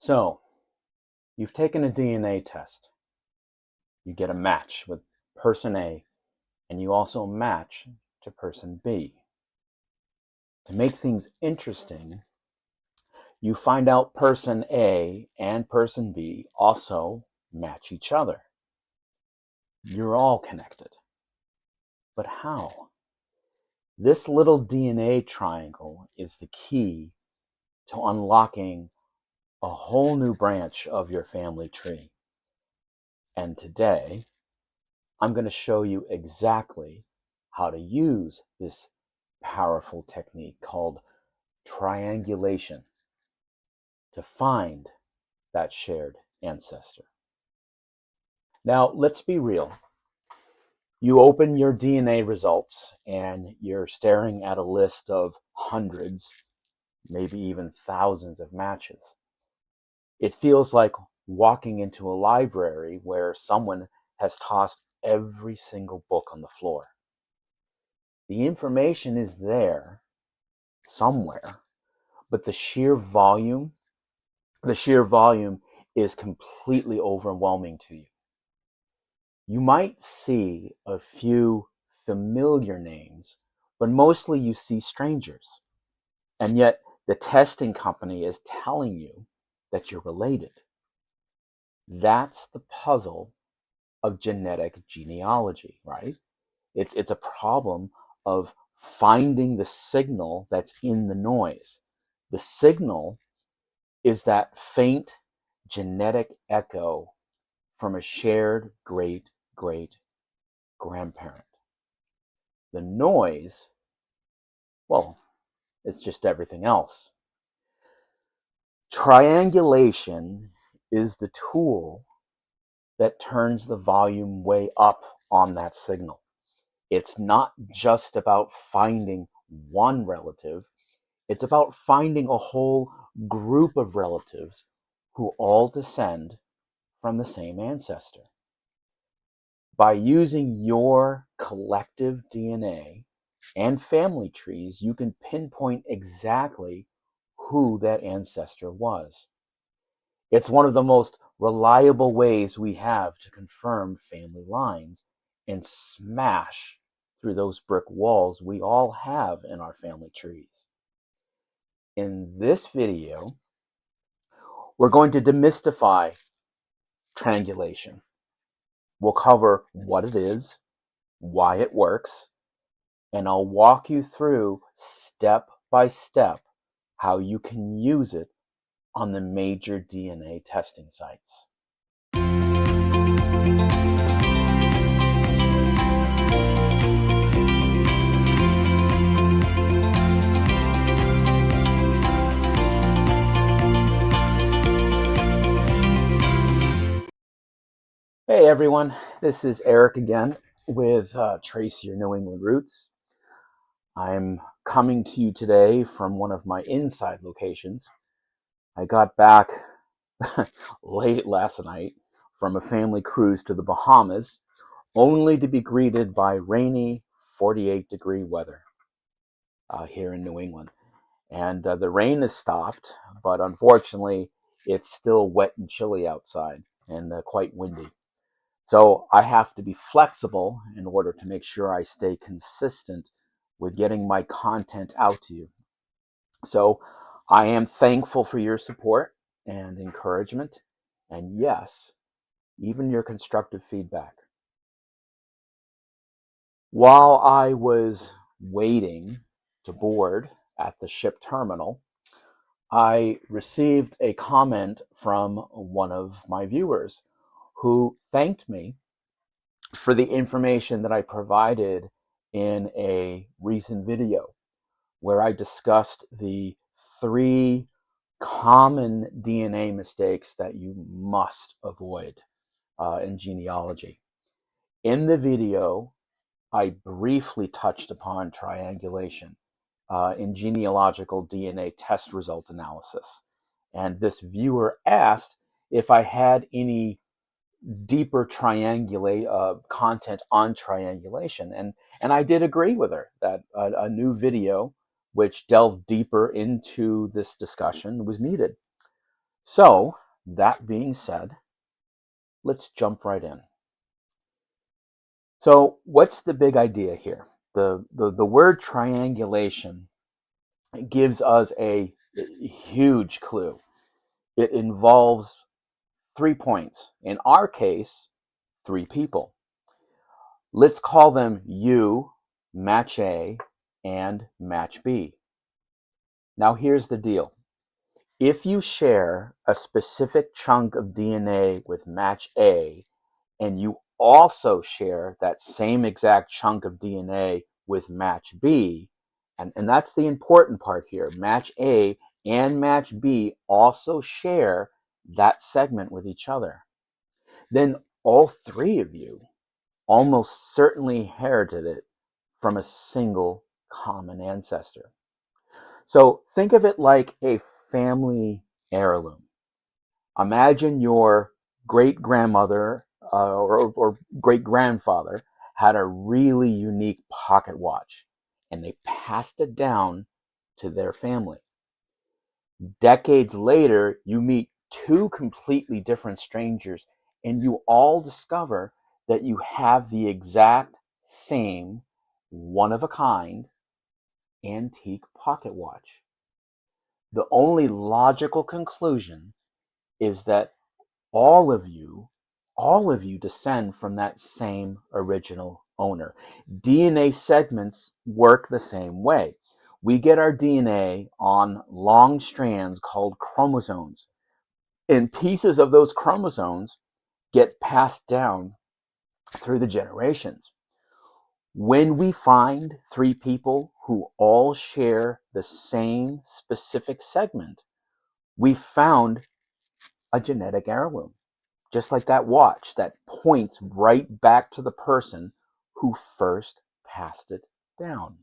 So, you've taken a DNA test. You get a match with person A, and you also match to person B. To make things interesting, you find out person A and person B also match each other. You're all connected. But how? This little DNA triangle is the key to unlocking a whole new branch of your family tree. And today, I'm going to show you exactly how to use this powerful technique called triangulation to find that shared ancestor. Now, let's be real. You open your DNA results and you're staring at a list of hundreds, maybe even thousands of matches. It feels like walking into a library where someone has tossed every single book on the floor. The information is there somewhere, but the sheer volume is completely overwhelming to you. You might see a few familiar names, but mostly you see strangers. And yet the testing company is telling you that you're related. That's the puzzle of genetic genealogy, right? It's a problem of finding the signal that's in the noise. The signal is that faint genetic echo from a shared great-great-grandparent. The noise, well, it's just everything else. Triangulation is the tool that turns the volume way up on that signal. It's not just about finding one relative, it's about finding a whole group of relatives who all descend from the same ancestor. By using your collective DNA and family trees, you can pinpoint exactly who that ancestor was. It's one of the most reliable ways we have to confirm family lines and smash through those brick walls we all have in our family trees. In this video, we're going to demystify triangulation. We'll cover what it is, why it works, and I'll walk you through step by step how you can use it on the major DNA testing sites. Hey everyone, this is Eric again with Trace Your New England Roots. I'm coming to you today from one of my inside locations. I got back late last night from a family cruise to the Bahamas, only to be greeted by rainy 48-degree weather here in New England. And the rain has stopped, but unfortunately it's still wet and chilly outside and quite windy. So I have to be flexible in order to make sure I stay consistent with getting my content out to you. So I am thankful for your support and encouragement, and yes, even your constructive feedback. While I was waiting to board at the ship terminal, I received a comment from one of my viewers who thanked me for the information that I provided in a recent video where I discussed the 3 common DNA mistakes that you must avoid in genealogy. In the video, I briefly touched upon triangulation in genealogical DNA test result analysis. And this viewer asked if I had any deeper content on triangulation. And I did agree with her that a new video which delved deeper into this discussion was needed. So, that being said, let's jump right in. So, what's the big idea here? The word triangulation gives us a huge clue. It involves 3 points. In our case, 3 people. Let's call them you, match A, and match B. Now here's the deal. If you share a specific chunk of DNA with match A, and you also share that same exact chunk of DNA with match B, and that's the important part here, match A and match B also share that segment with each other, then all 3 of you almost certainly inherited it from a single common ancestor. So think of it like a family heirloom. Imagine your great grandmother or great grandfather had a really unique pocket watch and they passed it down to their family. Decades later, you meet 2 completely different strangers and you all discover that you have the exact same one of a kind antique pocket watch. The only logical conclusion is that all of you descend from that same original owner. DNA segments work the same way. We get our DNA on long strands called chromosomes, and pieces of those chromosomes get passed down through the generations. When we find 3 people who all share the same specific segment, we found a genetic heirloom, just like that watch that points right back to the person who first passed it down.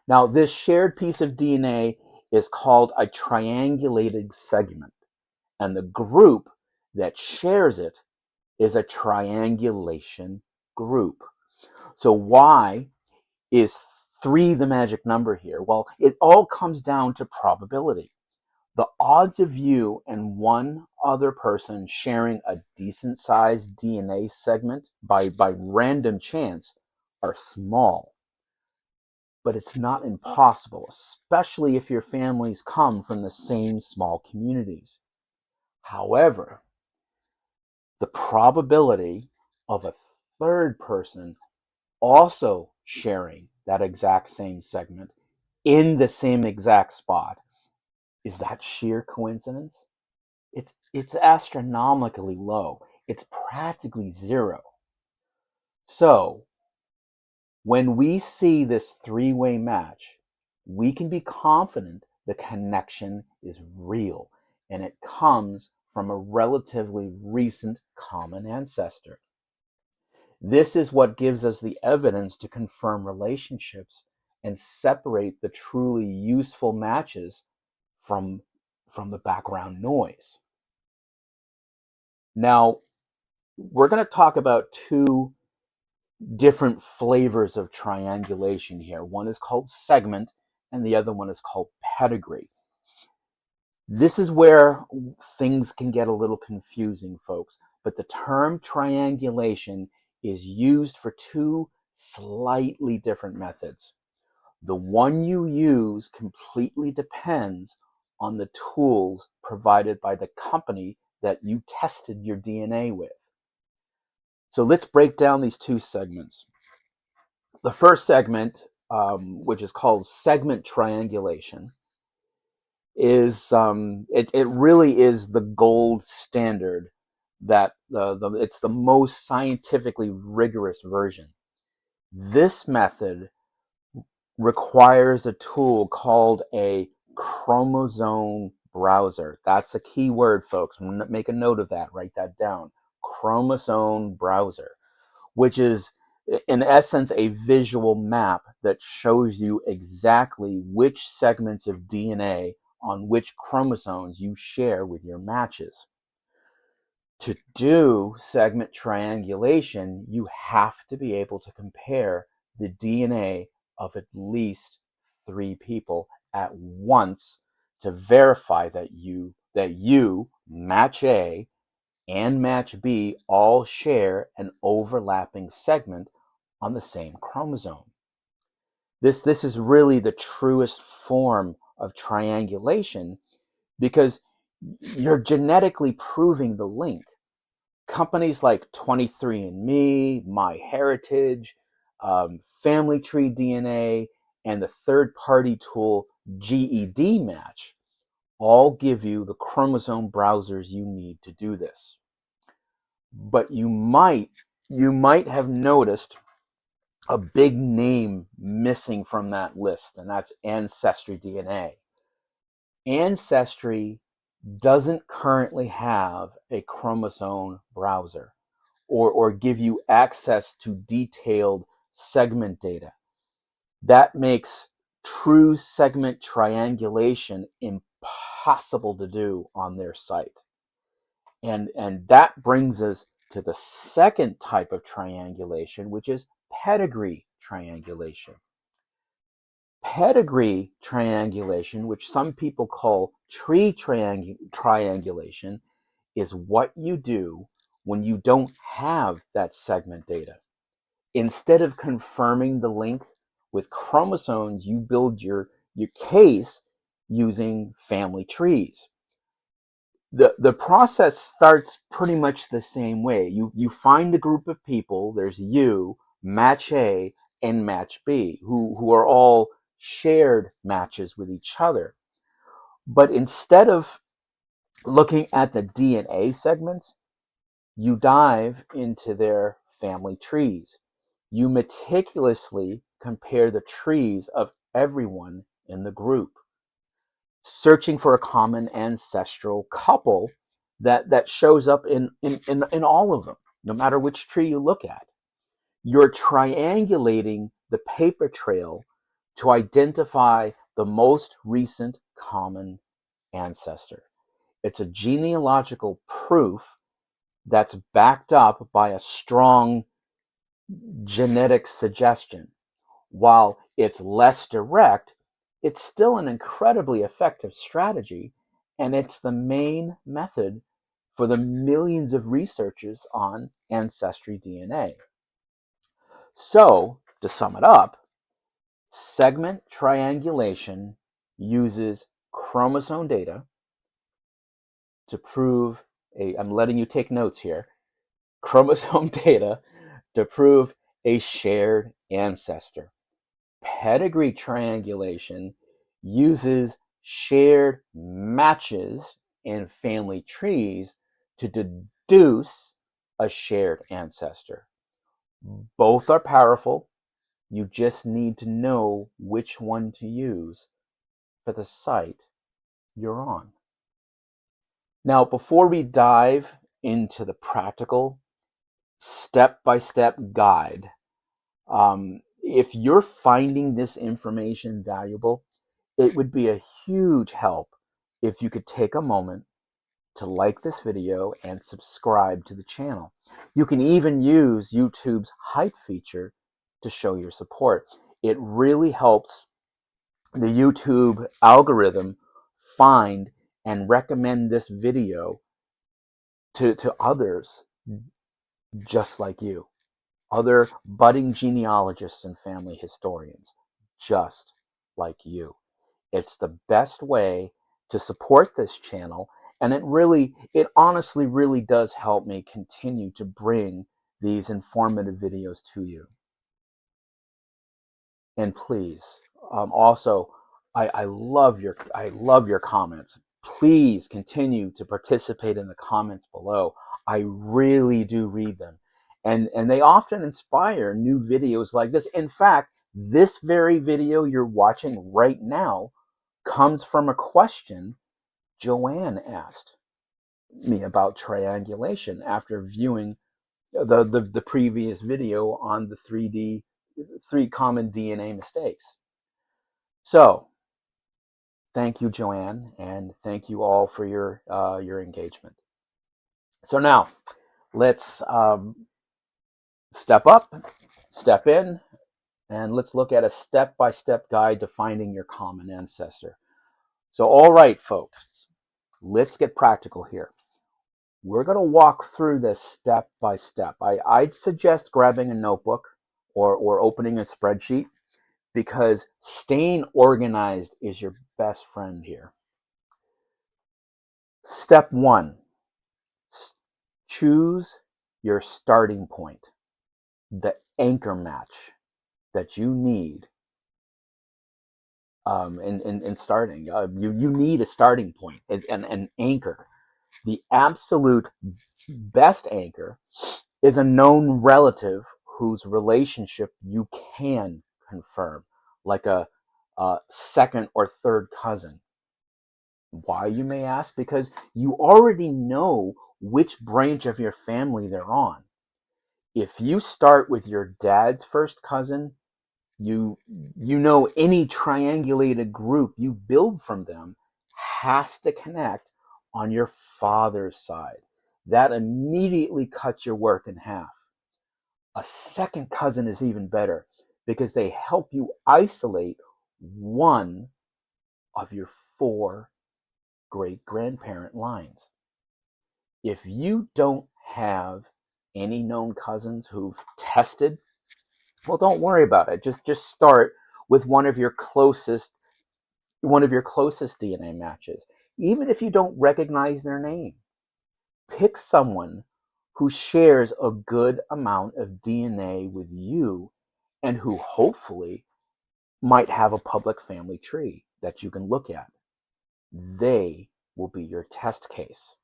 Now, this shared piece of DNA is called a triangulated segment, and the group that shares it is a triangulation group. So why is 3 the magic number here? Well, it all comes down to probability. The odds of you and one other person sharing a decent sized DNA segment by random chance are small. But it's not impossible, especially if your families come from the same small communities. However, the probability of a 3rd person also sharing that exact same segment in the same exact spot, is that sheer coincidence? It's astronomically low. It's practically 0. So when we see this 3-way match, we can be confident the connection is real and it comes from a relatively recent common ancestor. This is what gives us the evidence to confirm relationships and separate the truly useful matches from the background noise. Now, we're going to talk about 2 different flavors of triangulation here. One is called segment, and the other one is called pedigree. This is where things can get a little confusing, folks, but the term triangulation is used for 2 slightly different methods. The one you use completely depends on the tools provided by the company that you tested your DNA with. So let's break down these 2 segments. The first segment, which is called segment triangulation, is it really is the gold standard. That it's the most scientifically rigorous version. This method requires a tool called a chromosome browser. That's a key word, folks. Make a note of that. Write that down. Chromosome browser, which is in essence a visual map that shows you exactly which segments of DNA on which chromosomes you share with your matches. To do segment triangulation, you have to be able to compare the DNA of at least 3 people at once to verify that you that you, match A, and match B all share an overlapping segment on the same chromosome. This is really the truest form of triangulation because you're genetically proving the link. Companies like 23andMe, MyHeritage, Family Tree DNA, and the third-party tool GED Match all give you the chromosome browsers you need to do this. But you might have noticed a big name missing from that list, and that's Ancestry DNA. Ancestry doesn't currently have a chromosome browser or give you access to detailed segment data. That makes true segment triangulation impossible to do on their site. And that brings us to the second type of triangulation, which is pedigree triangulation. Pedigree triangulation, which some people call tree triangulation, is what you do when you don't have that segment data. Instead of confirming the link with chromosomes, you build your case using family trees. The process starts pretty much the same way. You find a group of people, there's you, match A, and match B, who are all shared matches with each other. But instead of looking at the DNA segments, you dive into their family trees. You meticulously compare the trees of everyone in the group, searching for a common ancestral couple that shows up in all of them, no matter which tree you look at. You're triangulating the paper trail to identify the most recent common ancestor. It's a genealogical proof that's backed up by a strong genetic suggestion. While it's less direct, it's still an incredibly effective strategy, and it's the main method for the millions of researchers on Ancestry DNA. So, to sum it up, segment triangulation uses chromosome data to prove I'm letting you take notes here, chromosome data to prove a shared ancestor. Pedigree triangulation uses shared matches in family trees to deduce a shared ancestor. Both are powerful. You just need to know which one to use for the site you're on. Now, before we dive into the practical step-by-step guide, if you're finding this information valuable, it would be a huge help if you could take a moment to like this video and subscribe to the channel. You can even use YouTube's hype feature to show your support. It really helps the YouTube algorithm find and recommend this video to others just like you, other budding genealogists and family historians just like you. It's the best way to support this channel, and it honestly really does help me continue to bring these informative videos to you. And please, also, I love your comments. Please continue to participate in the comments below. I really do read them, and they often inspire new videos like this. In fact, this very video you're watching right now comes from a question Joanne asked me about triangulation after viewing the previous video on the three common DNA mistakes. So, thank you, Joanne, and thank you all for your engagement. So now, let's step up, step in, and let's look at a step-by-step guide to finding your common ancestor. So, all right, folks, let's get practical here. We're going to walk through this step by step. I'd suggest grabbing a notebook or opening a spreadsheet, because staying organized is your best friend here. Step 1, choose your starting point, the anchor match that you need in starting. You need a starting point, an anchor. The absolute best anchor is a known relative whose relationship you can confirm, like a second or third cousin. Why, you may ask? Because you already know which branch of your family they're on. If you start with your dad's first cousin, you know any triangulated group you build from them has to connect on your father's side. That immediately cuts your work in half. A second cousin is even better, because they help you isolate one of your 4 great-grandparent lines. If you don't have any known cousins who've tested, well, don't worry about it. Just start with one of your closest DNA matches. Even if you don't recognize their name, pick someone who shares a good amount of DNA with you and who hopefully might have a public family tree that you can look at. They will be your test case.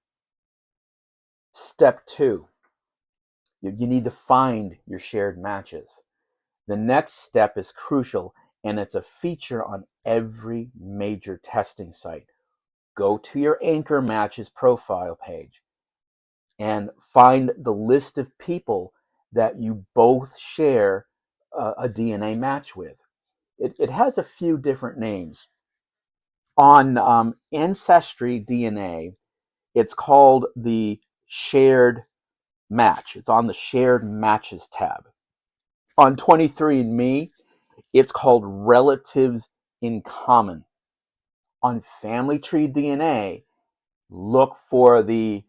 Step 2, you need to find your shared matches. The next step is crucial, and it's a feature on every major testing site. Go to your Anchor Matches profile page and find the list of people that you both share a DNA match with. It has a few different names. On Ancestry DNA, it's called the shared match. It's on the shared matches tab. On 23andMe, it's called relatives in common. On Family Tree DNA, look for the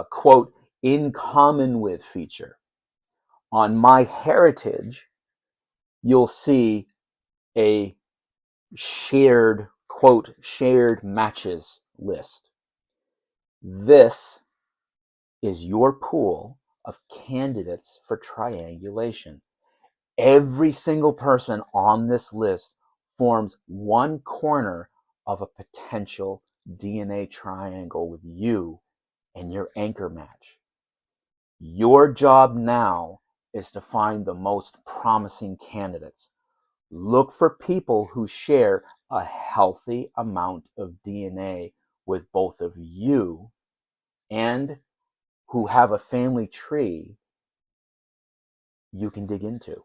quote, in common with feature. On MyHeritage, you'll see a shared, quote, shared matches list. This is your pool of candidates for triangulation. Every single person on this list forms one corner of a potential DNA triangle with you and your anchor match. Your job now is to find the most promising candidates. Look for people who share a healthy amount of DNA with both of you and who have a family tree you can dig into.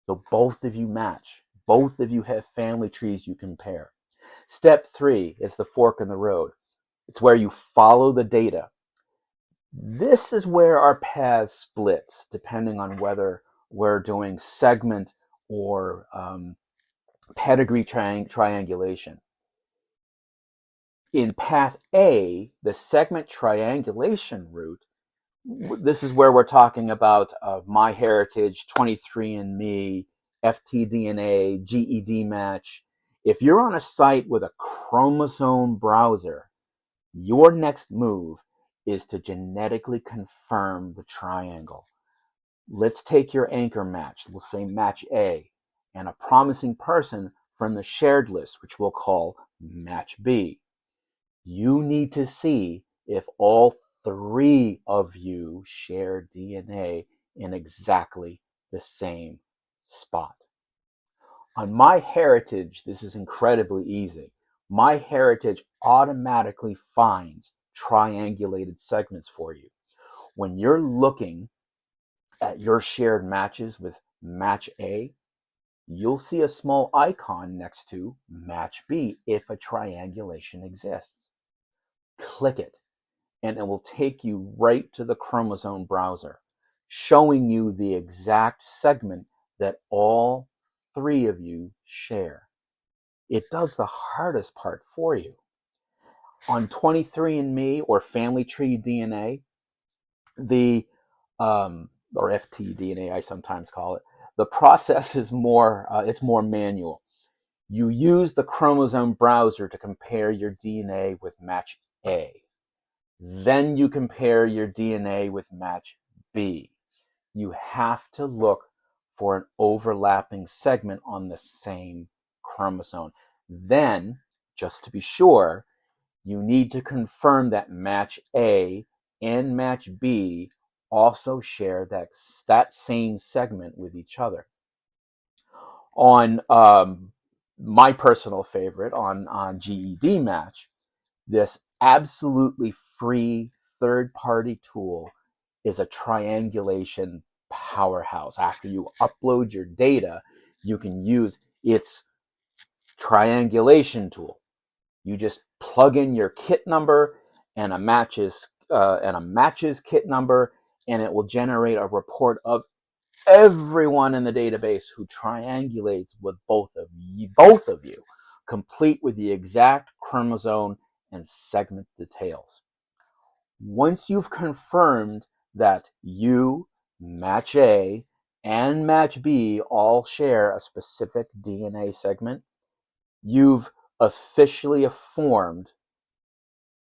So both of you match. Both of you have family trees you compare. Step 3 is the fork in the road. It's where you follow the data. This is where our paths splits, depending on whether we're doing segment or pedigree triangulation. In path A, the segment triangulation route, this is where we're talking about MyHeritage, 23andMe, FTDNA, GED match. If you're on a site with a chromosome browser, your next move is to genetically confirm the triangle. Let's take your anchor match, we'll say match A, and a promising person from the shared list, which we'll call match B. You need to see if all 3 of you share DNA in exactly the same spot. On MyHeritage, this is incredibly easy. MyHeritage automatically finds triangulated segments for you. When you're looking at your shared matches with match A, you'll see a small icon next to match B if a triangulation exists. Click it, and it will take you right to the chromosome browser, showing you the exact segment that all 3 of you share. It does the hardest part for you. On 23andMe or Family Tree DNA, the or FTDNA, I sometimes call it, the process is it's more manual. You use the chromosome browser to compare your DNA with match A. Then you compare your DNA with match B. You have to look for an overlapping segment on the same chromosome. Then, just to be sure, you need to confirm that match A and match B also share that same segment with each other. On my personal favorite, on GED Match, this absolutely free third-party tool is a triangulation powerhouse. After you upload your data, you can use its triangulation tool. You just plug in your kit number and a matches kit number, and it will generate a report of everyone in the database who triangulates with both of you, complete with the exact chromosome and segment details. Once you've confirmed that you, match A, and match B all share a specific DNA segment, you've officially formed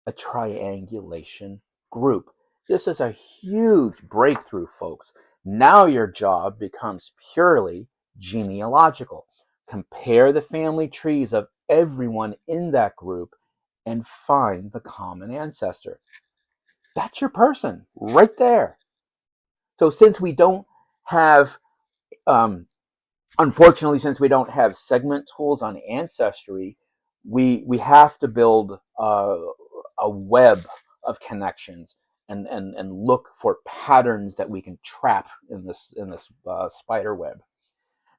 a triangulation group. This is a huge breakthrough, folks. Now your job becomes purely genealogical. Compare the family trees of everyone in that group and find the common ancestor. That's your person right there. So since we don't have, unfortunately, since we don't have segment tools on Ancestry, we have to build a web of connections and look for patterns that we can trap in this spider web.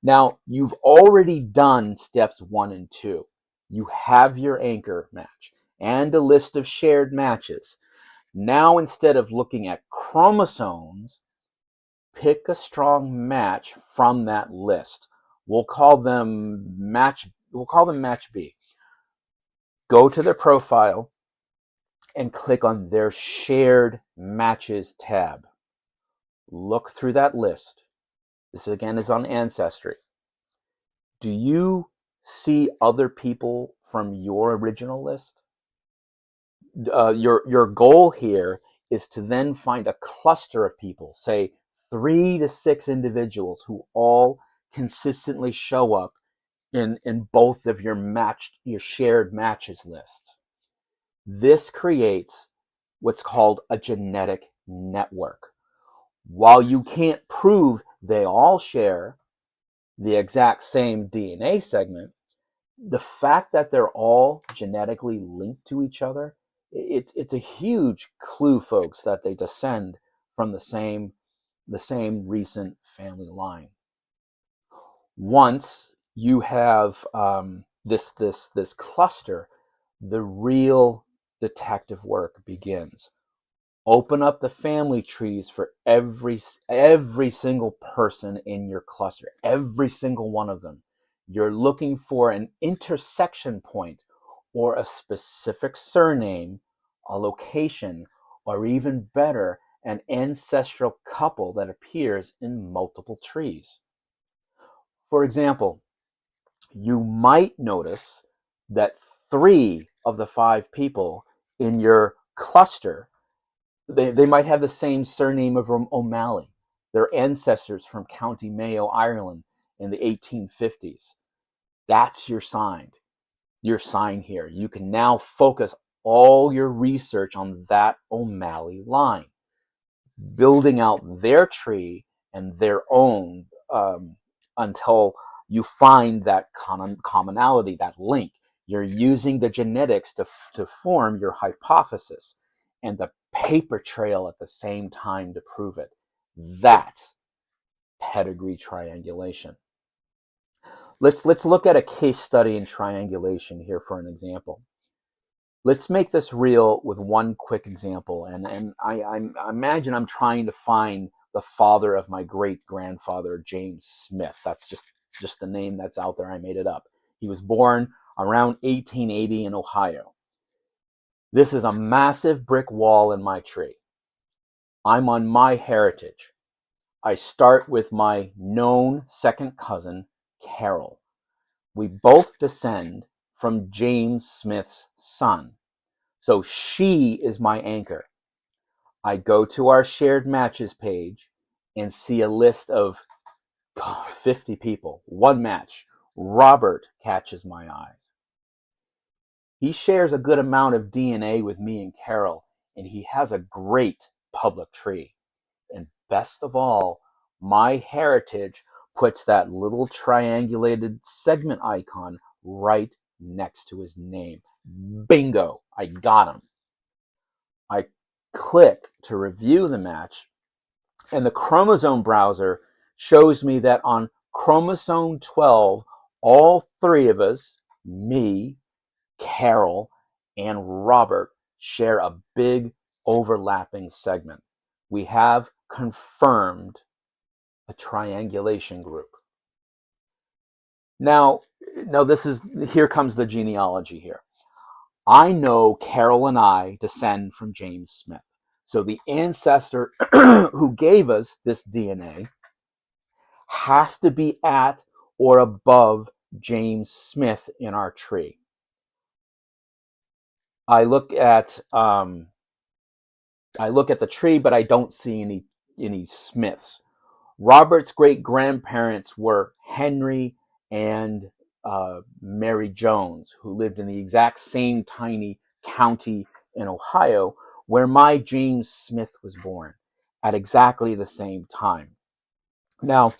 Now, you've already done steps 1 and 2. You have your anchor match and a list of shared matches. Now, instead of looking at chromosomes, pick a strong match from that list. We'll call them match B. Go to their profile and click on their shared matches tab. Look through that list. This again is on Ancestry. Do you see other people from your original list? Your goal here is to then find a cluster of people, say 3 to 6 individuals who all consistently show up in both of your shared matches lists. This creates what's called a genetic network. While you can't prove they all share the exact same DNA segment, the fact that they're all genetically linked to each other, it's a huge clue, folks, that they descend from the same recent family line. Once you have this cluster, the real detective work begins. Open up the family trees for every single person in your cluster, every single one of them. You're looking for an intersection point or a specific surname, a location, or even better, an ancestral couple that appears in multiple trees. For example, you might notice that 3 of the 5 people in your cluster, they might have the same surname of O'Malley. They're ancestors from County Mayo, Ireland in the 1850s. That's your sign. Your sign here. You can now focus all your research on that O'Malley line, building out their tree and their own until you find that commonality, that link. You're using the genetics to form your hypothesis and the paper trail at the same time to prove it. That's pedigree triangulation. Let's look at a case study in triangulation here for an example. Let's make this real with one quick example. And I imagine I'm trying to find the father of my great-grandfather, James Smith. That's just the name that's out there. I made it up. He was born around 1880 in Ohio. This is a massive brick wall in my tree. I'm on my heritage. I start with my known second cousin, Carol. We both descend from James Smith's son. So she is my anchor. I go to our shared matches page and see a list of 50 people. One match. Robert catches my eyes. He shares a good amount of DNA with me and Carol, and he has a great public tree. And best of all, my heritage puts that little triangulated segment icon right next to his name. Bingo, I got him. I click to review the match, and the chromosome browser shows me that on chromosome 12, all three of us, me, Carol, and Robert, share a big overlapping segment. We have confirmed a triangulation group. Now here comes the genealogy here. I know Carol and I descend from James Smith. So the ancestor who gave us this DNA has to be at or above James Smith in our tree. I look at the tree, but I don't see any Smiths. Robert's great grandparents were Henry and Mary Jones, who lived in the exact same tiny county in Ohio where my James Smith was born at exactly the same time. Now,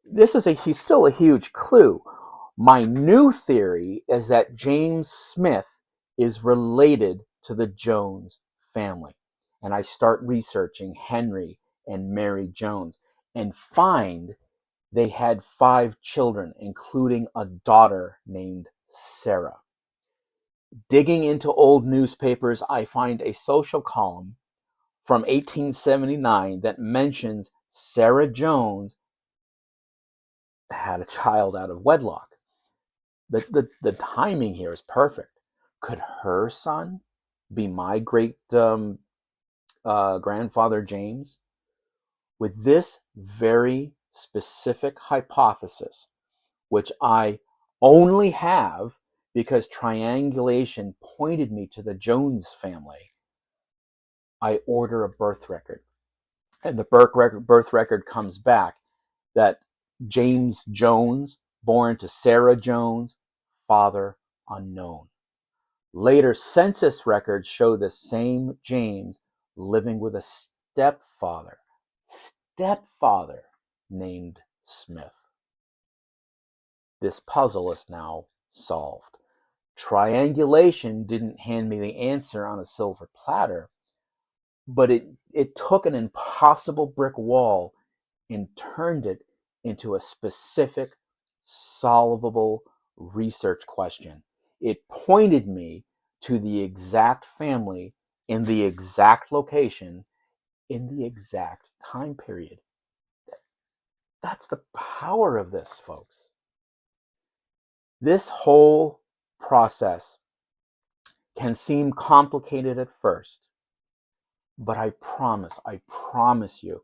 this is still a huge clue. My new theory is that James Smith is related to the Jones family. And I start researching Henry and Mary Jones and find they had 5 children, including a daughter named Sarah. Digging into old newspapers, I find a social column from 1879 that mentions Sarah Jones had a child out of wedlock. The timing here is perfect. Could her son be my great grandfather James? With this very specific hypothesis, which I only have because triangulation pointed me to the Jones family, I order a birth record. And the birth record comes back that James Jones, born to Sarah Jones, father unknown. Later census records show the same James living with a stepfather named Smith. This puzzle is now solved. Triangulation didn't hand me the answer on a silver platter, but it took an impossible brick wall and turned it into a specific, solvable research question. It pointed me to the exact family in the exact location in the exact time period. That's the power of this, folks. This whole process can seem complicated at first, but I promise you,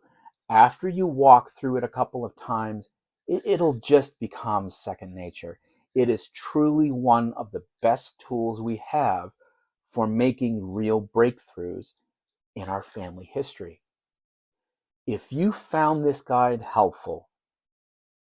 after you walk through it a couple of times, it'll just become second nature. It is truly one of the best tools we have for making real breakthroughs in our family history. If you found this guide helpful,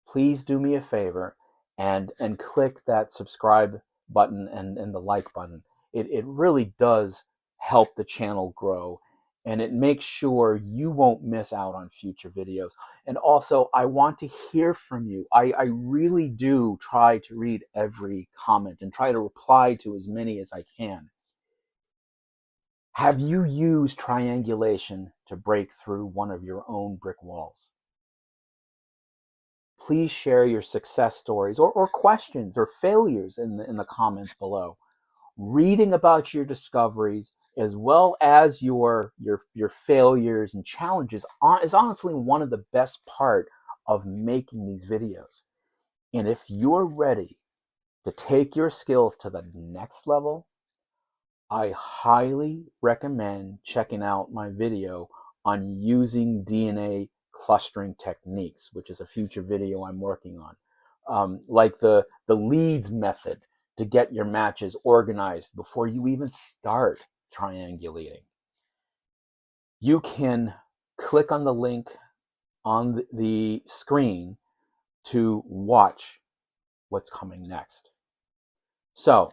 please do me a favor and click that subscribe button and the like button. It really does help the channel grow, and it makes sure you won't miss out on future videos. And also, I want to hear from you. I really do try to read every comment and try to reply to as many as I can. Have you used triangulation to break through one of your own brick walls? Please share your success stories or questions or failures in the comments below. Reading about your discoveries as well as your failures and challenges is honestly one of the best part of making these videos. And if you're ready to take your skills to the next level, I highly recommend checking out my video on using DNA clustering techniques, which is a future video I'm working on. Like the leads method to get your matches organized before you even start triangulating. You can click on the link on the screen to watch what's coming next. So,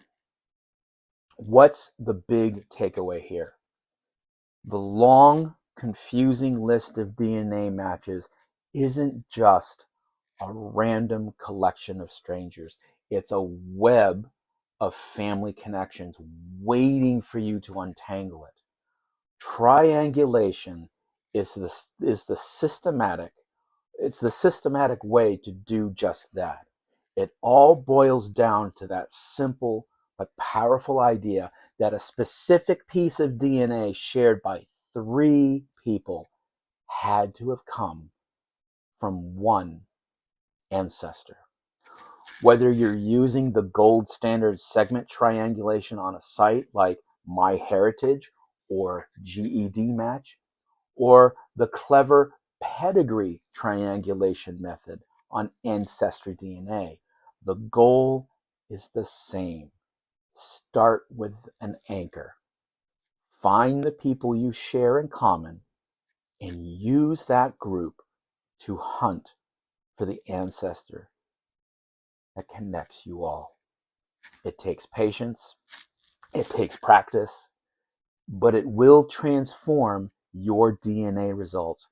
what's the big takeaway here? The long, confusing list of DNA matches isn't just a random collection of strangers. It's a web of family connections waiting for you to untangle it. Triangulation is the systematic way to do just that. It all boils down to that simple but powerful idea that a specific piece of DNA shared by 3 people had to have come from one ancestor. Whether you're using the gold standard segment triangulation on a site like MyHeritage or GED Match, or the clever Pedigree triangulation method on Ancestry DNA, the goal is the same. Start with an anchor. Find the people you share in common and use that group to hunt for the ancestor that connects you all. It takes patience, it takes practice, but it will transform your DNA results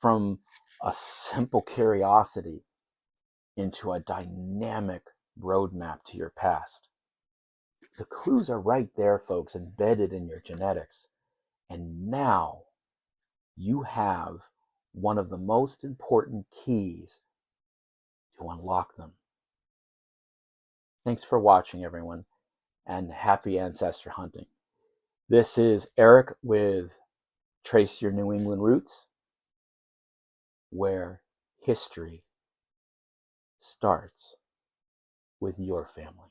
from a simple curiosity into a dynamic roadmap to your past. The clues are right there, folks, embedded in your genetics. And now you have one of the most important keys to unlock them. Thanks for watching, everyone, and happy ancestor hunting. This is Eric with Trace Your New England Roots, where history starts with your family.